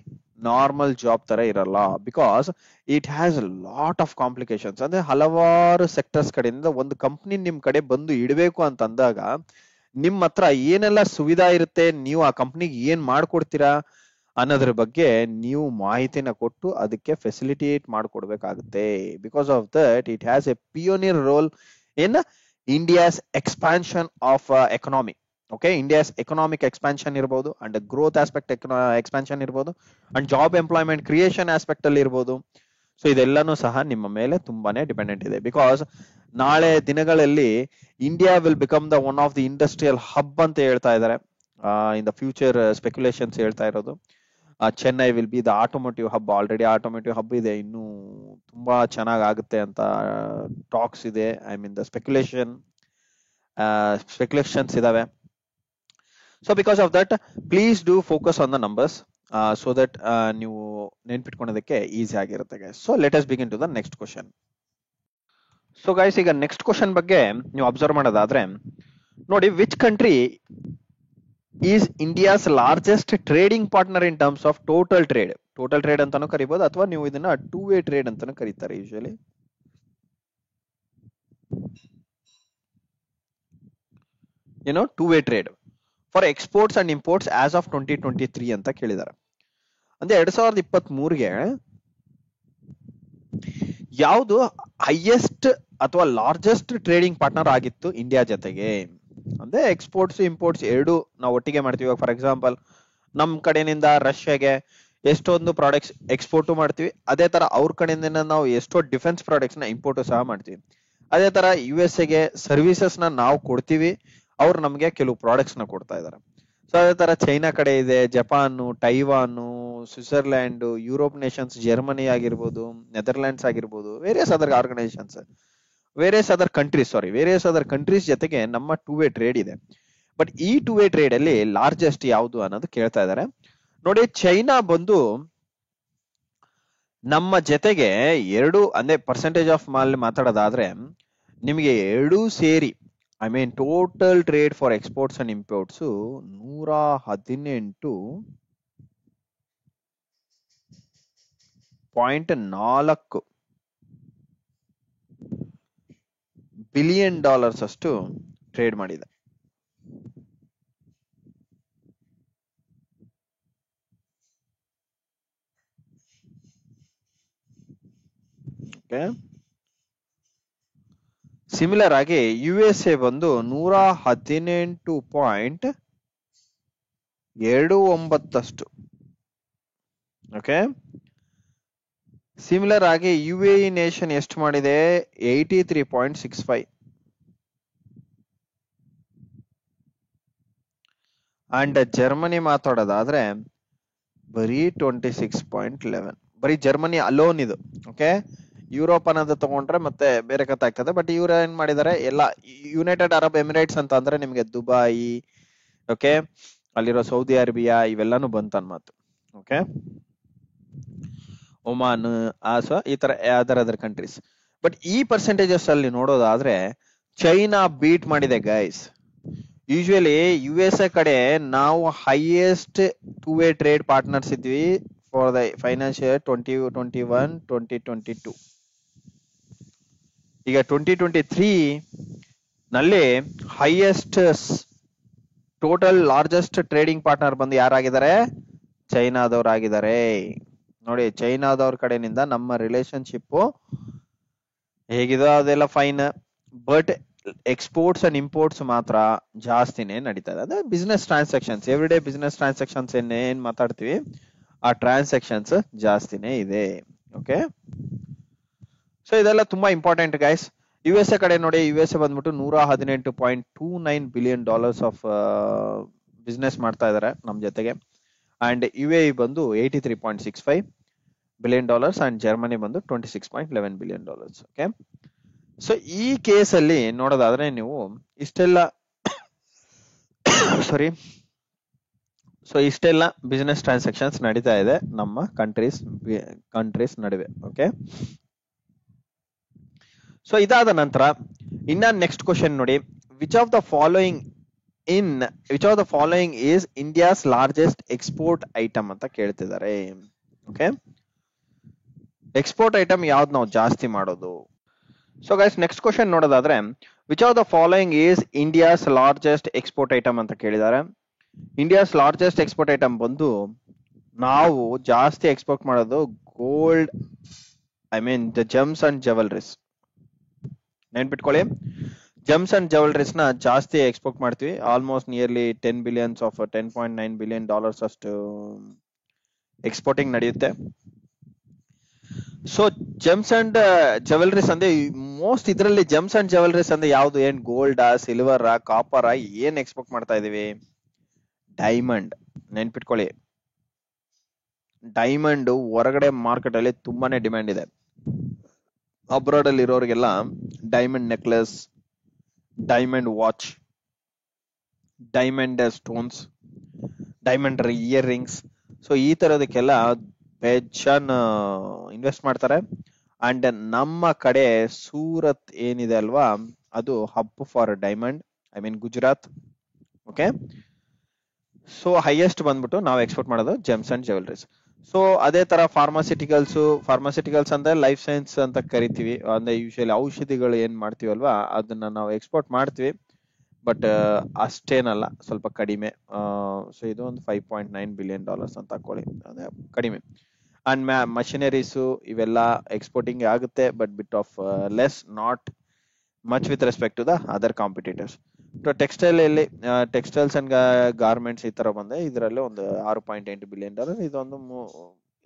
ನಾರ್ಮಲ್ ಜಾಬ್ ತರ ಇರಲ್ಲ. Because it has lot of complications. ಅಂದ್ರೆ ಹಲವಾರು ಸೆಕ್ಟರ್ಸ್ ಕಡೆಯಿಂದ ಒಂದು ಕಂಪ್ನಿ ನಿಮ್ ಕಡೆ ಬಂದು ಇಡಬೇಕು ಅಂತ ಅಂದಾಗ ನಿಮ್ ಹತ್ರ ಏನೆಲ್ಲ ಸುವಿಧಾ ಇರುತ್ತೆ, ನೀವು ಆ ಕಂಪ್ನಿಗೆ ಏನ್ ಮಾಡ್ಕೊಡ್ತೀರಾ ಅನ್ನೋದ್ರ ಬಗ್ಗೆ ನೀವು ಮಾಹಿತಿನ ಕೊಟ್ಟು ಅದಕ್ಕೆ ಫೆಸಿಲಿಟೇಟ್ ಮಾಡ್ಕೊಡ್ಬೇಕಾಗುತ್ತೆ. Because of that it has a pioneer role in India's expansion of economy. Okay, India's economic expansion ಇರ್ಬೋದು, ಅಂಡ್ ಗ್ರೋತ್ ಆಸ್ಪೆಕ್ಟ್ ಎಕ್ಸ್ಪಾನ್ಷನ್ ಇರ್ಬೋದು, and job employment creation aspect ಅಲ್ಲಿ ಇರ್ಬೋದು. ಸೊ ಇದೆಲ್ಲಾನು ಸಹ ನಿಮ್ಮ ಮೇಲೆ ತುಂಬಾನೇ ಡಿಪೆಂಡೆಂಟ್ ಇದೆ. ಬಿಕಾಸ್ ನಾಳೆ ದಿನಗಳಲ್ಲಿ India will become the one of the industrial hub ಅಂತ ಹೇಳ್ತಾ ಇದ್ದಾರೆ. ಇನ್ ದ ಫ್ಯೂಚರ್ ಸ್ಪೆಕ್ಯುಲೇಷನ್ಸ್ ಹೇಳ್ತಾ ಇರೋದು Chennai will be the automotive hub. Already automotive hub ಇದೆ, ಇನ್ನು ತುಂಬಾ ಚೆನ್ನಾಗ್ ಆಗುತ್ತೆ ಅಂತ ಟಾಕ್ಸ್ ಇದೆ. ಐ ಮೀನ್ ದ ಸ್ಪೆಕ್ಯುಲೇಷನ್ಸ್ ಇದಾವೆ. So because of that please do focus on the numbers so that ನೀವು ನೆನ್ಪಿಟ್ಕೊಳೋದಕ್ಕೆ ಈಸಿ ಆಗಿರುತ್ತೆ guys. So let us begin to the next question. So guys, ಈಗ ನೆಕ್ಸ್ಟ್ ಕ್ವಶನ್ ಬಗ್ಗೆ ನೀವು ಅಬ್ಸರ್ವ್ ಮಾಡೋದಾದ್ರೆ ನೋಡಿ, which country is India's largest trading partner in terms of total trade. Total trade ಅಂತಾನು ಕರಿಬಹುದು, ಅಥವಾ ನೀವು ಇದನ್ನ ಟೂ ವೇ ಟ್ರೇಡ್ ಅಂತಾನು ಕರೀತಾರೆ ಯೂಶಲಿ. ಏನೋ two way trade for exports and imports as of 2023 ಅಂತ ಕೇಳಿದ್ದಾರೆ. ಅಂದ್ರೆ 2023ಗೆ ಯಾವುದು ಹೈಯೆಸ್ಟ್ ಅಥವಾ ಲಾರ್ಜೆಸ್ಟ್ ಟ್ರೇಡಿಂಗ್ ಪಾರ್ಟ್ನರ್ ಆಗಿತ್ತು ಇಂಡಿಯಾ ಜೊತೆಗೆ. ಅಂದ್ರೆ ಎಕ್ಸ್ಪೋರ್ಟ್ಸ್ ಇಂಪೋರ್ಟ್ಸ್ ಎರಡು ನಾವು ಒಟ್ಟಿಗೆ ಮಾಡ್ತೀವಿ. ಫಾರ್ ಎಕ್ಸಾಂಪಲ್, ನಮ್ ಕಡೆಯಿಂದ ರಷ್ಯಾಗೆ ಎಷ್ಟೊಂದು ಪ್ರಾಡಕ್ಟ್ಸ್ ಎಕ್ಸ್ಪೋರ್ಟ್ ಮಾಡ್ತೀವಿ, ಅದೇ ತರ ಅವ್ರ ಕಡೆಯಿಂದ ನಾವು ಎಷ್ಟೋ ಡಿಫೆನ್ಸ್ ಪ್ರಾಡಕ್ಟ್ಸ್ ನ ಇಂಪೋರ್ಟ್ ಸಹ ಮಾಡ್ತೀವಿ. ಅದೇ ತರ USA ಗೆ ಸರ್ವಿಸಸ್ ನ ನಾವು ಕೊಡ್ತೀವಿ, ಅವ್ರು ನಮ್ಗೆ ಕೆಲವು ಪ್ರಾಡಕ್ಟ್ಸ್ ನ ಕೊಡ್ತಾ ಇದಾರೆ. ಸೊ ಅದೇ ತರ ಚೈನಾ ಕಡೆ ಇದೆ, Japan, Taiwan, Switzerland, Europe nations, Germany ಆಗಿರ್ಬೋದು, ನೆದರ್ಲ್ಯಾಂಡ್ಸ್ ಆಗಿರ್ಬೋದು, ವೇರಿಯಸ್ ಅದರ್ ಕಂಟ್ರೀಸ್ ಜೊತೆಗೆ ನಮ್ಮ ಟೂ ವೇ ಟ್ರೇಡ್ ಇದೆ. ಬಟ್ ಈ ಟೂ ವೇ ಟ್ರೇಡ್ ಅಲ್ಲಿ ಲಾರ್ಜೆಸ್ಟ್ ಯಾವುದು ಅನ್ನೋದು ಕೇಳ್ತಾ ಇದ್ದಾರೆ. ನೋಡಿ, ಚೈನಾ ಬಂದು ನಮ್ಮ ಜೊತೆಗೆ ಎರಡು, ಅಂದ್ರೆ ಪರ್ಸೆಂಟೇಜ್ ಆಫ್ ಮಾಲ್ ಮಾತಾಡೋದಾದ್ರೆ ನಿಮಗೆ ಎರಡೂ ಸೇರಿ, I mean total trade for exports and imports 118.4 billion dollars ಅಷ್ಟು ಟ್ರೇಡ್ ಮಾಡಿದೆ. ಸಿಮಿಲರ್ ಆಗಿ USA ಬಂದು 118.29 ಓಕೆ. ಸಿಮಿಲರ್ ಆಗಿ UAE ನೇಷನ್ ಎಷ್ಟು ಮಾಡಿದೆ? 83.65. ಅಂಡ್ ಜರ್ಮನಿ ಮಾತಾಡೋದಾದ್ರೆ ಬರೀ 26.11. ಬರೀ ಜರ್ಮನಿ ಅಲೋನ್ ಇದು. ಓಕೆ, ಯುರೋಪ್ ಅನ್ನೋದು ತಗೊಂಡ್ರೆ ಮತ್ತೆ ಬೇರೆ ಕಥೆ ಆಗ್ತದೆ. ಬಟ್ ಇವ್ರು ಏನ್ ಮಾಡಿದ್ದಾರೆ, ಎಲ್ಲ ಯುನೈಟೆಡ್ ಅರಬ್ ಎಮಿರೇಟ್ಸ್ ಅಂತ ಅಂದ್ರೆ ನಿಮ್ಗೆ ದುಬಾಯಿ, ಓಕೆ, ಅಲ್ಲಿರೋ ಸೌದಿ ಅರೇಬಿಯಾ ಇವೆಲ್ಲಾನು ಬಂತ ಅನ್ಮಾತು. ಓಕೆ, ಒಮಾನ್, ಸೊ ಈ ತರ ಅದರ್ ಕಂಟ್ರೀಸ್. ಬಟ್ ಈ ಪರ್ಸೆಂಟೇಜಸ್ ಅಲ್ಲಿ ನೋಡೋದಾದ್ರೆ ಚೈನಾ ಬೀಟ್ ಮಾಡಿದೆ ಗೈಸ್. ಯೂಶುವಲಿ USA ಕಡೆ ನಾವು highest two way trade partners ಇದ್ವಿ ಫಾರ್ ದ ಫೈನಾನ್ಷಿಯಲ್ 2021-2022. ಈಗ 2023 ನಲ್ಲಿ highest total largest trading partner ಬಂದು ಯಾರಾಗಿದ್ದಾರೆ? ಚೈನಾದವರಾಗಿದ್ದಾರೆ. ನೋಡಿ, ಚೈನಾದವ್ರ ಕಡೆನಿಂದ ನಮ್ಮ ರಿಲೇಶನ್ಶಿಪ್ ಹೇಗಿದೋ ಅದೆಲ್ಲ fine. But exports and imports ಮಾತ್ರ ಜಾಸ್ತಿನೇ ನಡೀತಾ ಇದೆ. ಅದೇ business transactions, every day business transactions ಏನ್ ಮಾತಾಡ್ತೀವಿ ಆ ಟ್ರಾನ್ಸಾಕ್ಷನ್ಸ್ ಜಾಸ್ತಿನೇ ಇದೆ. ಓಕೆ, ಸೊ ಇದೆಲ್ಲ ತುಂಬಾ ಇಂಪಾರ್ಟೆಂಟ್ ಗೈಸ್. USA ಕಡೆ ನೋಡಿ, USA ಬಂದ್ಬಿಟ್ಟು 118.29 ಬಿಲಿಯನ್ ಡಾಲರ್ಸ್ ಆಫ್ ಬಿಸ್ನೆಸ್ ಮಾಡ್ತಾ ಇದಾರೆ ನಮ್ ಜೊತೆಗೆ. ಅಂಡ್ UAE ಬಂದು $83.65 billion ಅಂಡ್ ಜರ್ಮನಿ ಬಂದು $26.11 billion. ಓಕೆ, ಸೊ ಈ ಕೇಸಲ್ಲಿ ನೋಡೋದಾದ್ರೆ ನೀವು ಇಷ್ಟೆಲ್ಲ ಸಾರಿ ಸೊ ಇಷ್ಟೆಲ್ಲ ಬಿಸಿನೆಸ್ ಟ್ರಾನ್ಸಾಕ್ಷನ್ಸ್ ನಡೀತಾ ಇದೆ ನಮ್ಮ ಕಂಟ್ರೀಸ್ ನಡುವೆ. ಓಕೆ, ಸೊ ಇದಾದ ನಂತರ ಇನ್ನ ನೆಕ್ಸ್ಟ್ ಕ್ವಶನ್ ನೋಡಿ, which of the following is India's largest export item ಅಂತ ಕೇಳ್ತಿದ್ದಾರೆ. ಓಕೆ, ಎಕ್ಸ್ಪೋರ್ಟ್ ಐಟಮ್ ಯಾವ್ದು ನಾವು ಜಾಸ್ತಿ ಮಾಡೋದು? ಸೊ ಗೈಸ್ ನೆಕ್ಸ್ಟ್ ಕ್ವಶನ್ ನೋಡೋದಾದ್ರೆ, which of the following is India's largest export item ಅಂತ ಕೇಳಿದ್ದಾರೆ. ಇಂಡಿಯಾಸ್ ಲಾರ್ಜೆಸ್ಟ್ ಎಕ್ಸ್ಪೋರ್ಟ್ ಐಟಮ್ ಬಂದು ನಾವು ಜಾಸ್ತಿ ಎಕ್ಸ್ಪೋರ್ಟ್ ಮಾಡೋದು gold, I mean the gems and jewelleries. ನೆನ್ಪಿಟ್ಕೊಳ್ಳಿ, ಜೆಮ್ಸ್ ಅಂಡ್ ಜೆವೆಲ್ರೀಸ್ ನ ಜಾಸ್ತಿ ಎಕ್ಸ್ಪೋರ್ಟ್ ಮಾಡ್ತೀವಿ. ಆಲ್ಮೋಸ್ಟ್ ನಿಯರ್ಲಿ $10.9 billion ಅಷ್ಟು ಎಕ್ಸ್ಪೋರ್ಟಿಂಗ್ ನಡೆಯುತ್ತೆ. ಸೊ ಜೆಮ್ಸ್ ಅಂಡ್ ಜೆವೆಲ್ರೀಸ್ ಅಂದ್ರೆ ಮೋಸ್ಟ್ ಇದರಲ್ಲಿ ಜೆಮ್ಸ್ ಅಂಡ್ ಜೆವೆಲ್ರೀಸ್ ಅಂದ್ರೆ ಯಾವ್ದು? ಏನ್ ಗೋಲ್ಡಾ, ಸಿಲ್ವರಾ, ಕಾಪರಾ, ಏನ್ ಎಕ್ಸ್ಪೋರ್ಟ್ ಮಾಡ್ತಾ ಇದೀವಿ? ಡೈಮಂಡ್. ನೆನ್ಪಿಟ್ಕೊಳ್ಳಿ, ಡೈಮಂಡ್ ಹೊರಗಡೆ ಮಾರ್ಕೆಟ್ ಅಲ್ಲಿ ತುಂಬಾನೇ ಡಿಮ್ಯಾಂಡ್ ಇದೆ. ಅಬ್ರಾಡ್ ಅಲ್ಲಿ ಇರೋರಿಗೆಲ್ಲ diamond necklace, diamond watch, diamond stones, diamond earrings, so ಈ ತರದಕ್ಕೆಲ್ಲ ಬೆಚ್ಚನ್ ಇನ್ವೆಸ್ಟ್ ಮಾಡ್ತಾರೆ. ಅಂಡ್ ನಮ್ಮ ಕಡೆ ಸೂರತ್ ಏನಿದೆ ಅಲ್ವಾ, ಅದು hub for diamond, I mean Gujarat. Okay, so highest ಬಂದ್ಬಿಟ್ಟು ನಾವು ಎಕ್ಸ್ಪೋರ್ಟ್ ಮಾಡೋದು ಜೆಮ್ಸ್ ಅಂಡ್ ಜೆವೆಲ್ರೀಸ್. ಸೊ ಅದೇ ತರ ಫಾರ್ಮಾಸ್ಯೂಟಿಕಲ್ಸ್ ಅಂದ್ರೆ ಲೈಫ್ ಸೈನ್ಸ್ ಅಂತ ಕರಿತೀವಿ. ಅಂದ್ರೆ ಯೂಶಲಿ ಔಷಧಿಗಳು ಏನ್ ಮಾಡ್ತೀವಲ್ವಾ ಅದನ್ನ ನಾವು ಎಕ್ಸ್ಪೋರ್ಟ್ ಮಾಡ್ತೀವಿ, ಬಟ್ ಅಷ್ಟೇನಲ್ಲ, ಸ್ವಲ್ಪ ಕಡಿಮೆ. ಸೊ ಇದು ಒಂದು $5.9 billion ಅಂತ ಹಾಕೊಳ್ಳಿ, ಅದೇ ಕಡಿಮೆ. ಅಂಡ್ ಮಷಿನರೀಸ್ ಇವೆಲ್ಲ ಎಕ್ಸ್ಪೋರ್ಟಿಂಗ್ ಆಗುತ್ತೆ, but bit of less, not much with respect to the other competitors. Textiles and garments ಈ ತರ ಬಂದೆ, ಇದರಲ್ಲಿ ಒಂದು $6.8 billion.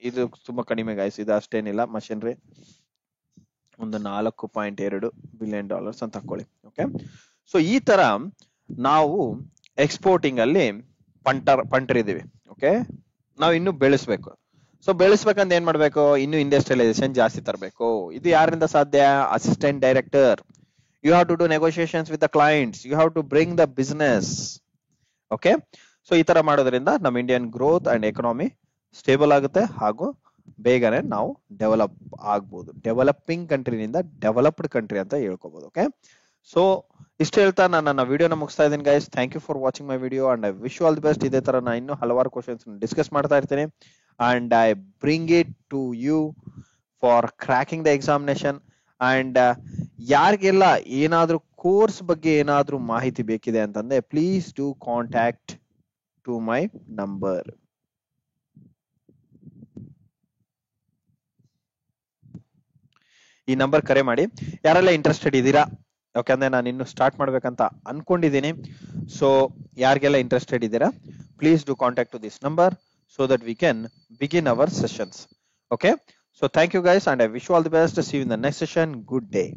ಇದು ತುಂಬಾ ಕಡಿಮೆ ಗಾಯ್ಸ್, ಇದು ಅಷ್ಟೇನಿಲ್ಲ. ಮಷಿನರಿ ಒಂದು $4.2 billion ಅಂತ ಹಾಕೊಳ್ಳಿ. ಓಕೆ, ಸೊ ಈ ತರ ನಾವು ಎಕ್ಸ್ಪೋರ್ಟಿಂಗ್ ಅಲ್ಲಿ ಪಂಟರಿದೀವಿ. ಓಕೆ, ನಾವು ಇನ್ನು ಬೆಳೆಸ್ಬೇಕು. ಸೊ ಬೆಳೆಸ್ಬೇಕಂತ ಏನ್ ಮಾಡ್ಬೇಕು? ಇನ್ನು ಇಂಡಸ್ಟ್ರಿಯಲೈಸೇಷನ್ ಜಾಸ್ತಿ ತರಬೇಕು. ಇದು ಯಾರಿಂದ ಸಾಧ್ಯ? Assistant director. You have to do negotiations with the clients. You have to bring the business. Okay, so ಈ ತರ ಮಾಡೋದ್ರಿಂದ ನಮ್ಮ Indian growth and economy stable ಆಗುತ್ತೆ, ಹಾಗೂ ಬೇಗನೆ ನಾವು ಡೆವಲಪ್ ಆಗ್ಬೋದು. ಡೆವಲಪಿಂಗ್ ಕಂಟ್ರಿನಿಂದ ಡೆವಲಪ್ಡ್ ಕಂಟ್ರಿ ಅಂತ ಹೇಳ್ಕೋಬಹುದು. ಓಕೆ, ಸೊ ಇಷ್ಟು ಹೇಳ್ತಾ ನಾನು ನನ್ನ ವಿಡಿಯೋನ ಮುಗಿಸ್ತಾ ಇದ್ದೀನಿ guys. Thank you for watching my video and I wish you all the best. ಇದೇ ತರ ನಾನು ಇನ್ನೂ ಹಲವಾರು ಕ್ವಶನ್ಸ್ ಡಿಸ್ಕಸ್ ಮಾಡ್ತಾ ಇರ್ತೀನಿ, and I bring it to you for cracking the examination. And ಯಾರಿಗೆಲ್ಲ ಏನಾದ್ರೂ ಕೋರ್ಸ್ ಬಗ್ಗೆ ಏನಾದ್ರೂ ಮಾಹಿತಿ ಬೇಕಿದೆ ಅಂತಂದ್ರೆ please do contact to my number. ಈ ನಂಬರ್ ಕರೆ ಮಾಡಿ ಯಾರೆಲ್ಲ ಇಂಟ್ರೆಸ್ಟೆಡ್ ಇದ್ದೀರಾ. ಯಾಕಂದ್ರೆ ನಾನು ಇನ್ನು ಸ್ಟಾರ್ಟ್ ಮಾಡ್ಬೇಕಂತ ಅನ್ಕೊಂಡಿದ್ದೀನಿ. ಸೊ ಯಾರಿಗೆಲ್ಲ ಇಂಟ್ರೆಸ್ಟೆಡ್ ಇದ್ದೀರಾ, please do contact to this number so that we can begin our sessions. Okay, so thank you guys and I wish you all the best. See you in the next session. Good day.